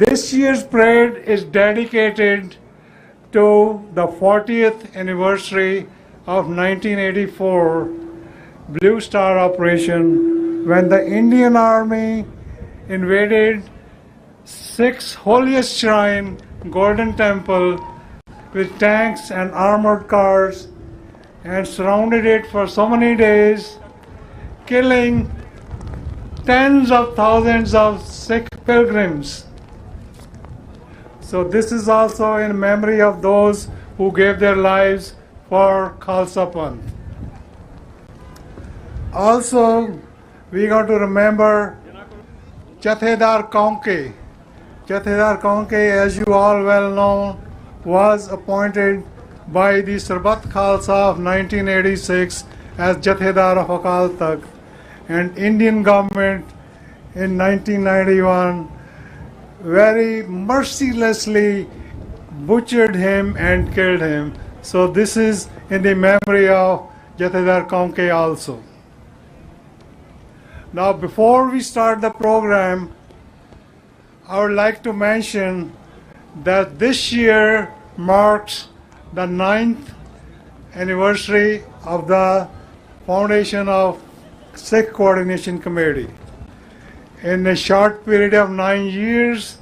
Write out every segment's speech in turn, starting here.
This year's parade is dedicated to the 40th anniversary of 1984 Blue Star operation, when the Indian Army invaded Sikh's holiest shrine, Golden Temple, with tanks and armored cars and surrounded it for so many days, killing tens of thousands of Sikh pilgrims. So this is also in memory of those who gave their lives for Khalsa Panth. Also, we got to remember Jathedar Kaunke. Jathedar Kaunke, as you all well know, was appointed by the Sarbat Khalsa of 1986 as Jathedar of Akal Takht, and Indian government in 1991 very mercilessly butchered him and killed him. So this is in the memory of Jathedar Kaunke also. Now, before we start the program, I would like to mention that this year marks the 9th anniversary of the foundation of Sikh Coordination Committee. In a short period of 9 years,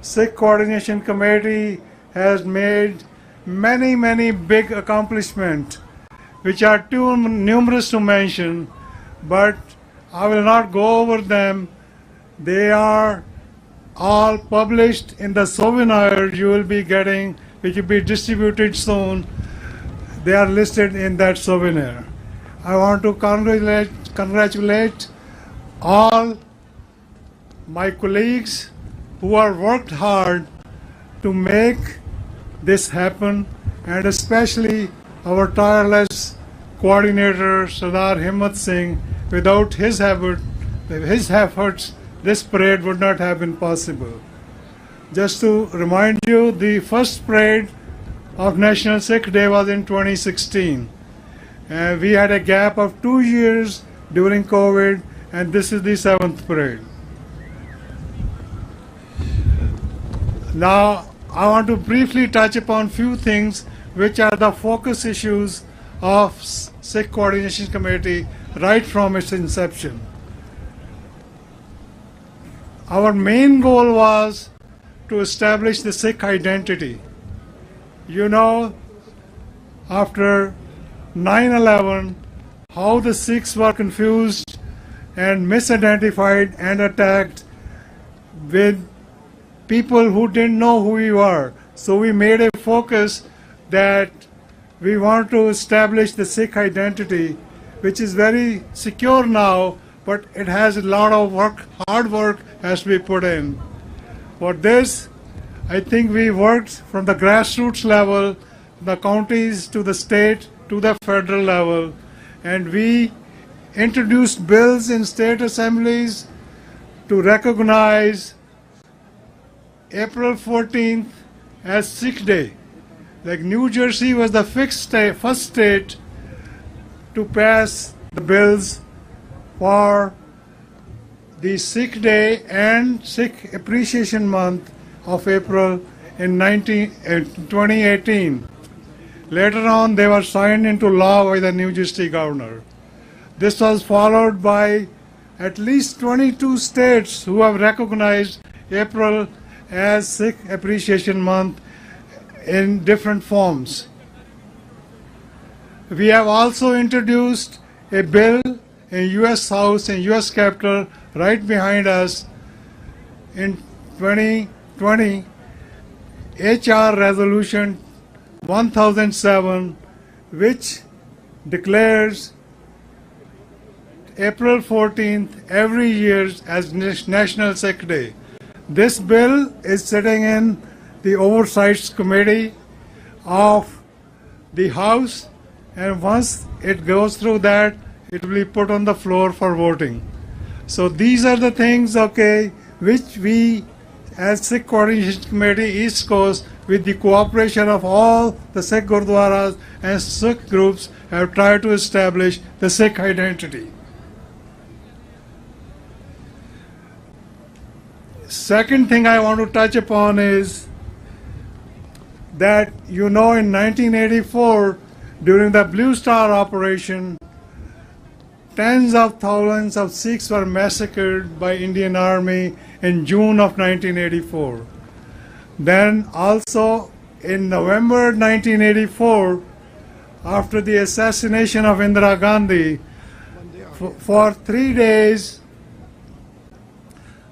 Sikh Coordination Committee has made many big accomplishments, which are too numerous to mention, but I will not go over them. They are all published in the souvenir you will be getting, which will be distributed soon. They are listed in that souvenir. I want to congratulate all my colleagues who have worked hard to make this happen, and especially our tireless coordinator, Sardar Himmat Singh. Without his efforts, this parade would not have been possible. Just to remind you, the first parade of National Sikh Day was in 2016. We had a gap of 2 years during COVID, and this is the 7th parade. Now, I want to briefly touch upon few things which are the focus issues of Sikh Coordination Committee right from its inception. Our main goal was to establish the Sikh identity. You know, after 9/11, how the Sikhs were confused and misidentified and attacked with people who didn't know who we were. So we made a focus that we want to establish the Sikh identity, which is very secure now, but it has a lot of work, hard work has to be put in. For this, I think we worked from the grassroots level, the counties to the state to the federal level, and we introduced bills in state assemblies to recognize April 14th as Sikh Day. Like New Jersey was the first state to pass the bills for the Sikh Day and Sikh Appreciation Month of April in 2018. Later on, they were signed into law by the New Jersey governor. This was followed by at least 22 states who have recognized April as Sikh Appreciation Month in different forms. We have also introduced a bill in US House and US Capitol right behind us in 2020, HR Resolution 1007, which declares April 14th every year as National Sikh Day. This bill is sitting in the Oversight Committee of the House, and once it goes through that, it will be put on the floor for voting. So these are the things, okay, which we as Sikh Coordination Committee East Coast, with the cooperation of all the Sikh Gurdwaras and Sikh groups, have tried to establish the Sikh identity. Second thing I want to touch upon is that in 1984, during the Blue Star operation, tens of thousands of Sikhs were massacred by Indian Army in June of 1984. Then also in November 1984, after the assassination of Indira Gandhi, for 3 days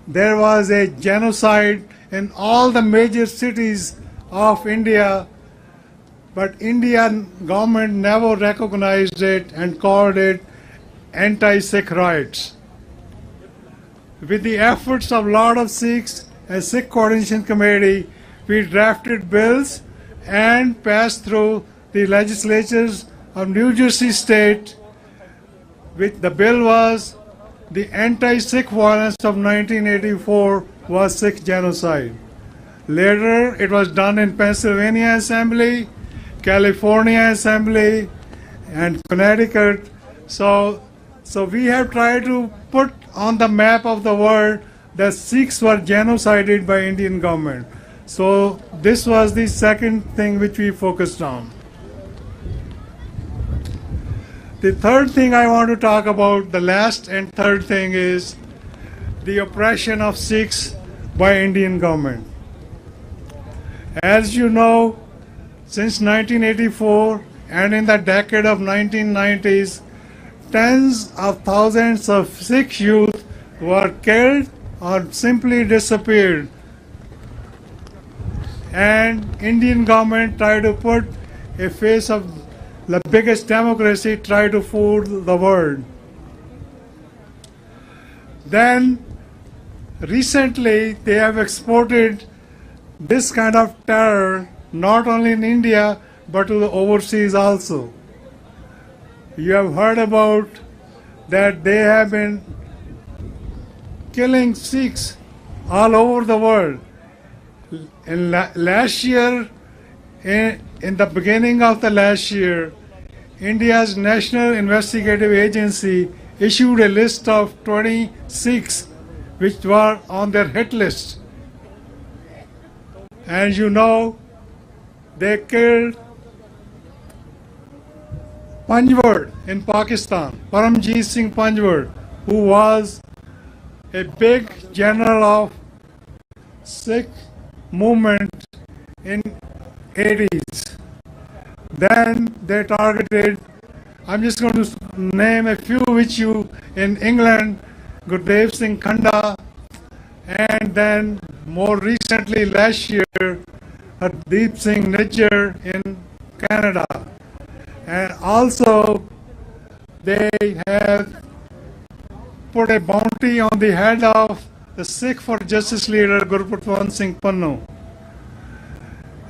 there was a genocide in all the major cities of India, but Indian government never recognized it and called it anti-Sikh riots. With the efforts of a lot of Sikhs and Sikh Coordination Committee, we drafted bills and passed through the legislatures of New Jersey State. The bill was the anti-Sikh violence of 1984 was Sikh genocide. Later, it was done in Pennsylvania Assembly, California Assembly, and Connecticut. So we have tried to put on the map of the world that Sikhs were genocided by Indian government. So this was the second thing which we focused on. The third thing I want to talk about, the last and third thing, is the oppression of Sikhs by Indian government. As you know, since 1984 and in the decade of 1990s, tens of thousands of Sikh youth were killed or simply disappeared. And Indian government tried to put a face of the biggest democracy, try to fool the world. Then recently they have exported this kind of terror not only in India but to the overseas also. You have heard about that they have been killing Sikhs all over the world. In last year, in the beginning of the last year, India's National Investigative Agency issued a list of 20 Sikhs which were on their hit list. And they killed Panjwad in Pakistan, Paramjit Singh Panjwad, who was a big general of Sikh movement in 80s. Then they targeted, I'm just going to name a few which you, in England, Gurdev Singh Khanda, and then more recently last year, Hardeep Singh Nijjar in Canada. And also they have put a bounty on the head of the Sikh for Justice leader Gurpratwant Singh Pannu.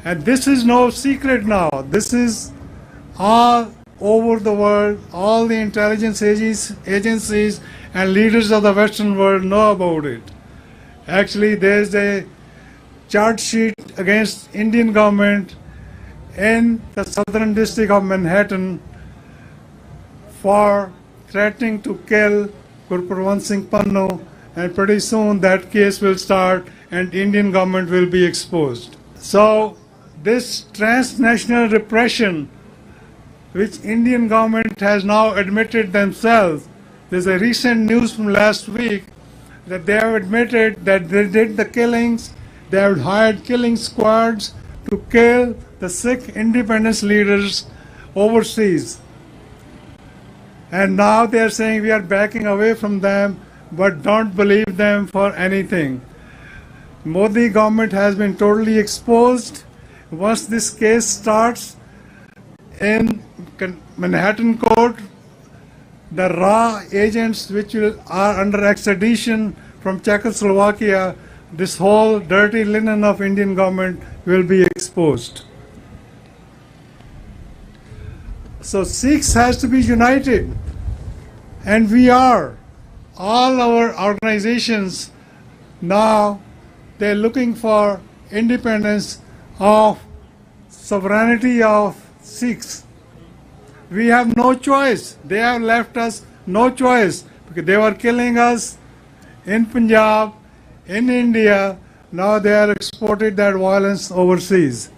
And this is no secret now. This is all over the world. All the intelligence agencies and leaders of the Western world know about it. Actually, there is a charge sheet against Indian government in the Southern District of Manhattan for threatening to kill Gurpratwant Singh Pannu, and pretty soon that case will start and Indian government will be exposed. So this transnational repression, which Indian government has now admitted themselves, there's a recent news from last week that they have admitted that they did the killings, they have hired killing squads to kill the Sikh independence leaders overseas. And now they are saying we are backing away from them, but don't believe them for anything. Modi government has been totally exposed. Once this case starts in Manhattan court, the raw agents which are under extradition from Czechoslovakia, this whole dirty linen of Indian government will be exposed. So Sikhs has to be united, and we are. All our organizations now, they're looking for independence of sovereignty of Sikhs. We have no choice. They have left us no choice because they were killing us in Punjab, in India, now they are exported that violence overseas.